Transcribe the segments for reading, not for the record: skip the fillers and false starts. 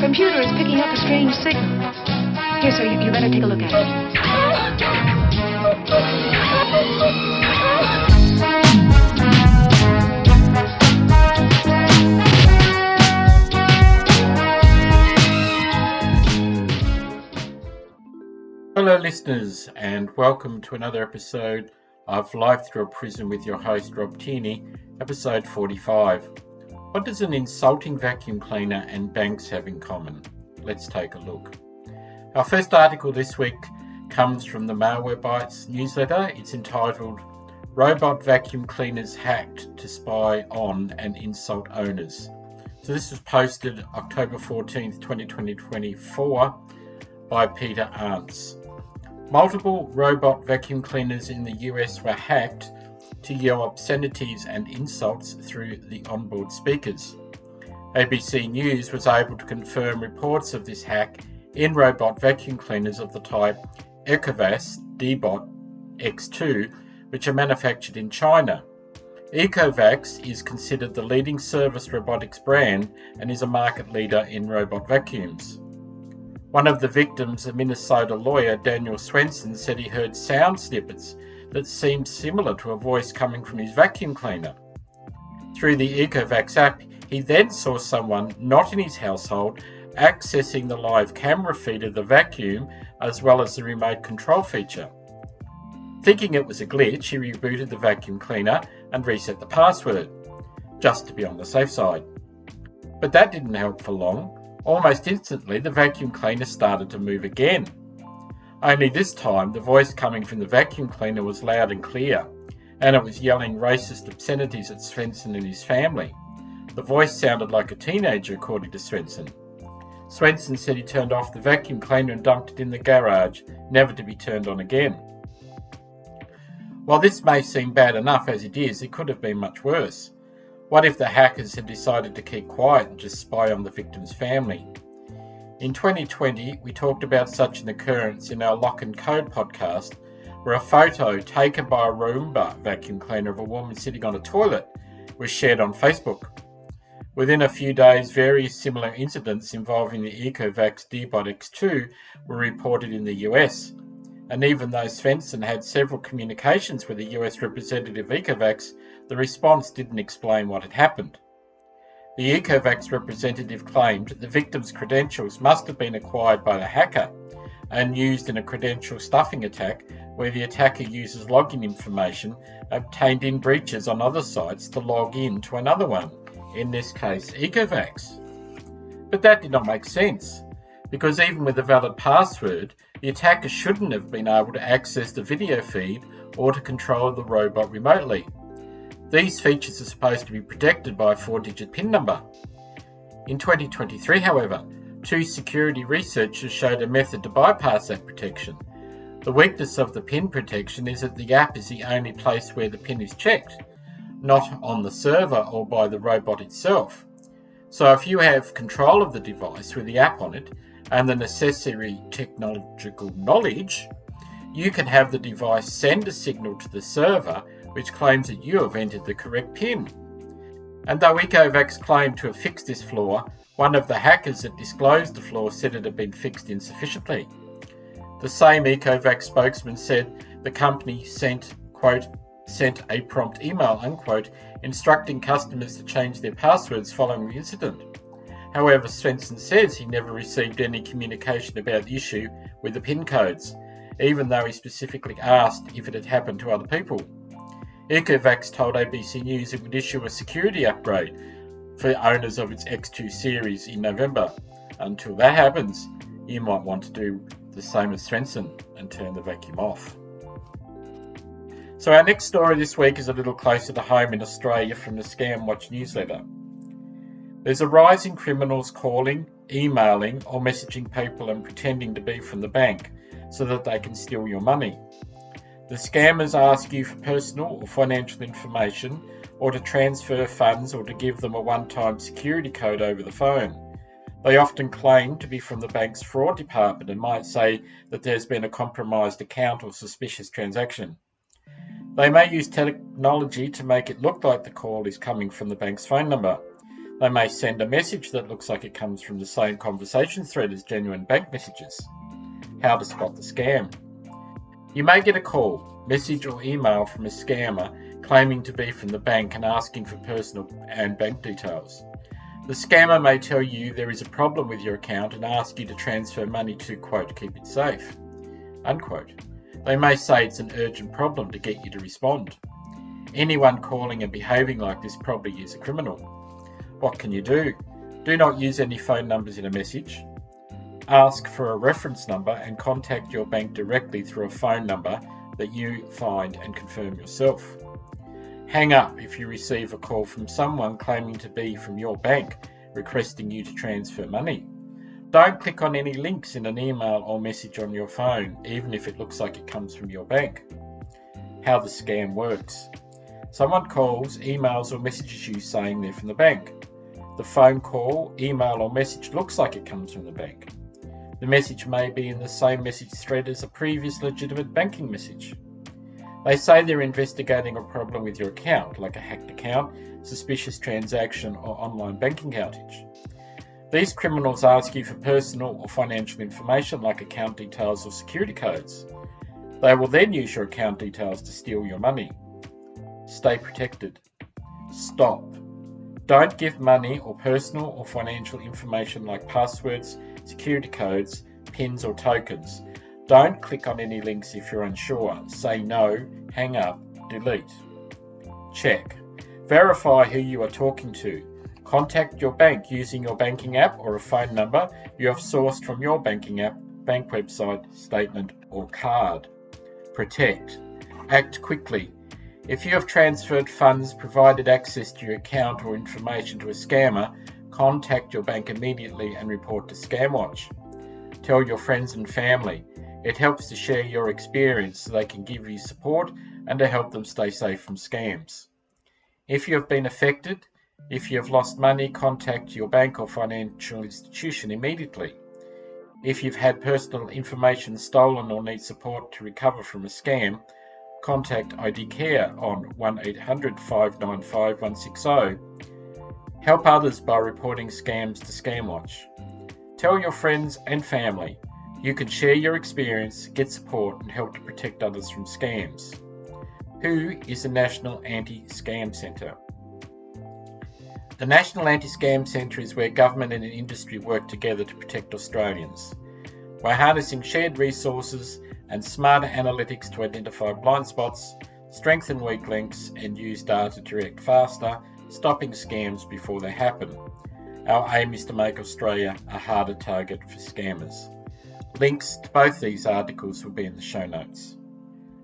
computer is picking up a strange signal. Here, sir, you better take a look at it. Hello listeners, and welcome to another episode of Life Through a Prism with your host Rob Tierney, episode 45. What does an insulting vacuum cleaner and banks have in common? Let's take a look. Our first article this week comes from the Malwarebytes newsletter. It's entitled Robot Vacuum Cleaners Hacked to Spy on and Insult Owners. So this was posted October 14th, 2024 by Peter Arntz. Multiple robot vacuum cleaners in the US were hacked to yell obscenities and insults through the onboard speakers. ABC News was able to confirm reports of this hack in robot vacuum cleaners of the type Ecovacs D-Bot X2, which are manufactured in China. Ecovacs is considered the leading service robotics brand and is a market leader in robot vacuums. One of the victims, a Minnesota lawyer, Daniel Swenson, said he heard sound snippets that seemed similar to a voice coming from his vacuum cleaner. Through the Ecovacs app, he then saw someone not in his household accessing the live camera feed of the vacuum as well as the remote control feature. Thinking it was a glitch, he rebooted the vacuum cleaner and reset the password, just to be on the safe side. But that didn't help for long. Almost instantly, the vacuum cleaner started to move again. Only this time, the voice coming from the vacuum cleaner was loud and clear, and it was yelling racist obscenities at Swenson and his family. The voice sounded like a teenager, according to Swenson. Swenson said he turned off the vacuum cleaner and dumped it in the garage, never to be turned on again. While this may seem bad enough as it is, it could have been much worse. What if the hackers had decided to keep quiet and just spy on the victim's family? In 2020, we talked about such an occurrence in our Lock and Code podcast, where a photo taken by a Roomba vacuum cleaner of a woman sitting on a toilet was shared on Facebook. Within a few days, various similar incidents involving the Ecovacs D-Bot X2 were reported in the US. And even though Swenson had several communications with the US representative Ecovacs, the response didn't explain what had happened. The Ecovacs representative claimed the victim's credentials must have been acquired by the hacker and used in a credential stuffing attack where the attacker uses login information obtained in breaches on other sites to log in to another one, in this case Ecovacs. But that did not make sense, because even with a valid password, the attacker shouldn't have been able to access the video feed or to control the robot remotely. These features are supposed to be protected by a 4-digit PIN number. In 2023, however, 2 security researchers showed a method to bypass that protection. The weakness of the PIN protection is that the app is the only place where the PIN is checked, not on the server or by the robot itself. So if you have control of the device with the app on it and the necessary technological knowledge, you can have the device send a signal to the server which claims that you have entered the correct PIN. And though Ecovacs claimed to have fixed this flaw, one of the hackers that disclosed the flaw said it had been fixed insufficiently. The same Ecovacs spokesman said the company sent a prompt email, unquote, instructing customers to change their passwords following the incident. However, Swenson says he never received any communication about the issue with the PIN codes, even though he specifically asked if it had happened to other people. Ecovacs told ABC News it would issue a security upgrade for owners of its X2 series in November. Until that happens, you might want to do the same as Swenson and turn the vacuum off. So our next story this week is a little closer to home in Australia from the Scam Watch newsletter. There's a rise in criminals calling, emailing or messaging people and pretending to be from the bank so that they can steal your money. The scammers ask you for personal or financial information or to transfer funds or to give them a one-time security code over the phone. They often claim to be from the bank's fraud department and might say that there's been a compromised account or suspicious transaction. They may use technology to make it look like the call is coming from the bank's phone number. They may send a message that looks like it comes from the same conversation thread as genuine bank messages. How to spot the scam. You may get a call, message or email from a scammer claiming to be from the bank and asking for personal and bank details. The scammer may tell you there is a problem with your account and ask you to transfer money to, quote, keep it safe, unquote. They may say it's an urgent problem to get you to respond. Anyone calling and behaving like this probably is a criminal. What can you do? Do not use any phone numbers in a message. Ask for a reference number and contact your bank directly through a phone number that you find and confirm yourself. Hang up if you receive a call from someone claiming to be from your bank requesting you to transfer money. Don't click on any links in an email or message on your phone, even if it looks like it comes from your bank. How the scam works. Someone calls, emails or messages you saying they're from the bank. The phone call, email or message looks like it comes from the bank. The message may be in the same message thread as a previous legitimate banking message. They say they're investigating a problem with your account, like a hacked account, suspicious transaction or online banking outage. These criminals ask you for personal or financial information like account details or security codes. They will then use your account details to steal your money. Stay protected. Stop. Don't give money or personal or financial information like passwords, security codes, PINs or tokens. Don't click on any links if you're unsure. Say no, hang up, delete. Check. Verify who you are talking to. Contact your bank using your banking app or a phone number you have sourced from your banking app, bank website, statement or card. Protect. Act quickly. If you have transferred funds, provided access to your account or information to a scammer, contact your bank immediately and report to ScamWatch. Tell your friends and family. It helps to share your experience so they can give you support and to help them stay safe from scams. If you have been affected, if you have lost money, contact your bank or financial institution immediately. If you've had personal information stolen or need support to recover from a scam, contact ID Care on 1800 595 160. Help others by reporting scams to ScamWatch. Tell your friends and family. You can share your experience, get support and help to protect others from scams. Who is the National Anti-Scam Centre? The National Anti-Scam Centre is where government and industry work together to protect Australians. By harnessing shared resources and smarter analytics to identify blind spots, strengthen weak links and use data to react faster, stopping scams before they happen. Our aim is to make Australia a harder target for scammers. Links to both these articles will be in the show notes.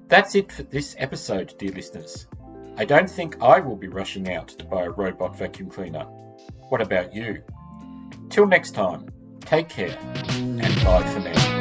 That's it for this episode, dear listeners. I don't think I will be rushing out to buy a robot vacuum cleaner. What about you? Till next time, take care and bye for now.